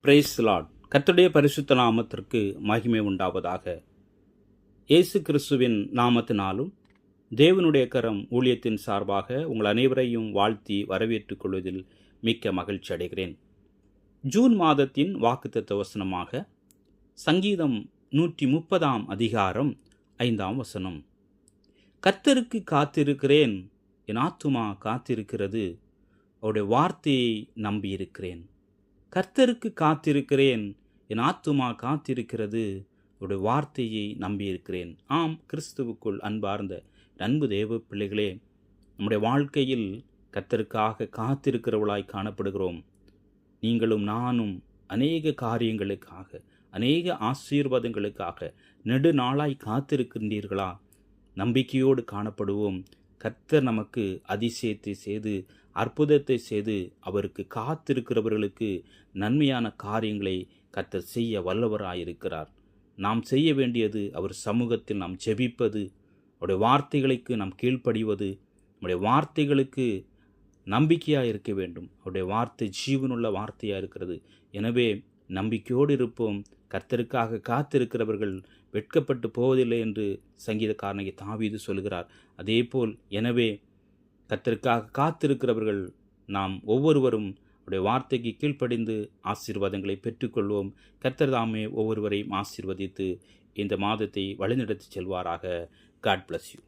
Price Lord. கர்த்தருடைய பரிசுத்த நாமத்திற்கு மகிமை உண்டாவதாக. இயேசு கிறிஸ்துவின் நாமத்தினாலும் தேவனுடைய கரம் ஊழியத்தின் சார்பாக உங்கள் அனைவரையும் வாழ்த்தி வரவேற்றுக் கொள்வதில் மிக்க மகிழ்ச்சி அடைகிறேன். ஜூன் மாதத்தின் வாக்குத்தத்த வசனமாக சங்கீதம் 130 அதிகாரம் 5 கர்த்தருக்கு காத்திருக்கிறேன், என் ஆத்துமா காத்திருக்கிறது, அவருடைய வார்த்தையை நம்பியிருக்கிறேன். கர்த்தருக்கு காத்திருக்கிறேன், என் ஆத்துமா காத்திருக்கிறது, அவருடைய வார்த்தையை நம்பியிருக்கிறேன். ஆம், கிறிஸ்துவுக்குள் அன்பார்ந்த அன்பு தேவ பிள்ளைகளே, நம்முடைய வாழ்க்கையில் கர்த்தருக்காக காத்திருக்கிறவளாய் காணப்படுகிறோம். நீங்களும் நானும் அநேக காரியங்களுக்காக, அநேக ஆசீர்வாதங்களுக்காக நெடுநாளாய் காத்திருக்கின்றீர்களா? நம்பிக்கையோடு காணப்படுவோம். கர்த்தர் நமக்கு அதிசயத்தை செய்து அற்புதத்தை செய்து அவருக்கு காத்திருக்கிறவர்களுக்கு நன்மையான காரியங்களை கர்த்தர் செய்ய வல்லவராயிருக்கிறார். நாம் செய்ய வேண்டியது அவர் சமூகத்தில் நாம் ஜெபிப்பது, அவருடைய வார்த்தைகளுக்கு நாம் கீழ்ப்படிவது, அவருடைய வார்த்தைகளுக்கு நம்பிக்கையாக இருக்க வேண்டும். அவருடைய வார்த்தை ஜீவனுள்ள வார்த்தையாக இருக்கிறது. எனவே நம்பிக்கையோடு இருப்போம். கர்த்தருக்காக காத்திருக்கிறவர்கள் வெட்கப்பட்டு போவதில்லை என்று சங்கீதக்காரனாகிய தாவீது சொல்கிறார். அதேபோல் எனவே கர்த்தருக்காக காத்திருக்கிறவர்கள் நாம் ஒவ்வொருவரும் அவருடைய வார்த்தைக்கு கீழ்ப்படிந்து ஆசீர்வாதங்களை பெற்றுக்கொள்வோம். கர்த்தர் தாமே ஒவ்வொருவரையும் ஆசீர்வதித்து இந்த மாதத்தை வழிநடத்தி செல்வாராக. God bless you.